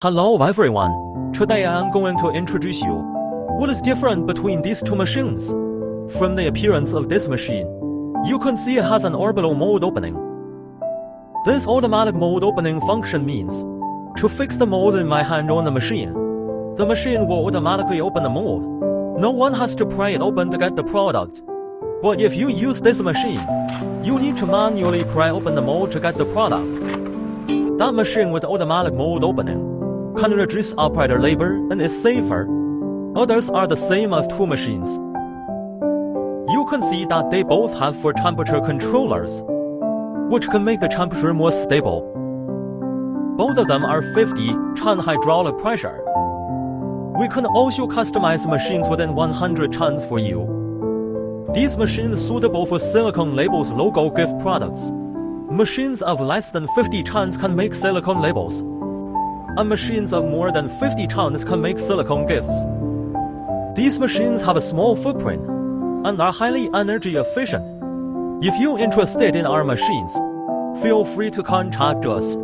Hello everyone, today I am going to introduce you what is different between these two machines. From the appearance of this machine, you can see it has an orbital mold opening. This automatic mold opening function means to fix the mold in my hand on the machine will automatically open the mold. No one has to pry it open to get the product. But if you use this machine, you need to manually pry open the mold to get the product. That machine with automatic mold opening can reduce operator labor and is safer. Others are the same as two machines. You can see that they both have 4 temperature controllers, which can make the temperature more stable. Both of them are 50 ton hydraulic pressure. We can also customize machines within 100 tons for you. These machines suitable for silicone labels logo gift products. Machines of less than 50 tons can make silicone labels, and machines of more than 50 tons can make silicone gifts. These machines have a small footprint and are highly energy efficient. If you're interested in our machines, feel free to contact us.